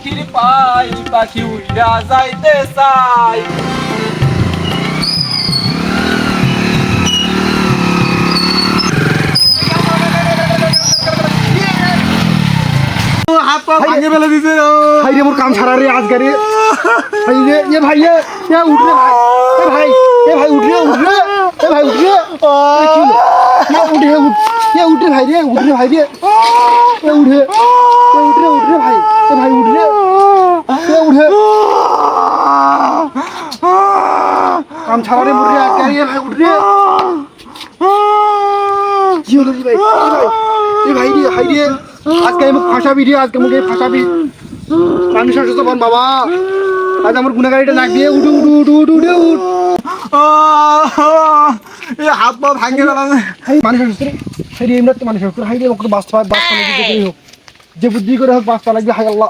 পাখির পাই পাখি উইরা যাইতে চাই হাত পা ভাঙে ফেলে দিছে ভাই রে মোর কাম ছাড়া রে আজকে রে ভাই রে এ ভাই এ উঠ রে ভাই এ ভাই উঠ রে এ ভাই উঠ রে এ উঠ রে ভাই রে উঠ রে ভাই রে এ উঠ রে ভাই এ ভাই উঠ রে এ উঠ কাম ছাড়া রে মোর রে আজকে রে ভাই উঠ রে কি হলো রে ভাই এ ভাই রে হাই রে আজকে আমি ফাঁসাবি রে আজকে মুখে ফাঁসাবি পানি শাসত বন বাবা আজ আমার গুনাগাড়িটা নাক দিয়ে উঠু উঠু উঠু উঠু উঠে উঠ এই হাত পা ভাঙে ফেলাছে পানি শাসত রে হাই রে এমনি তো পানি শাসত হাই রে ওকে বাঁচতে হয় বাঁচতে লাগবে যে বুদ্ধি করে হোক বাঁচতে লাগবে হাই আল্লাহ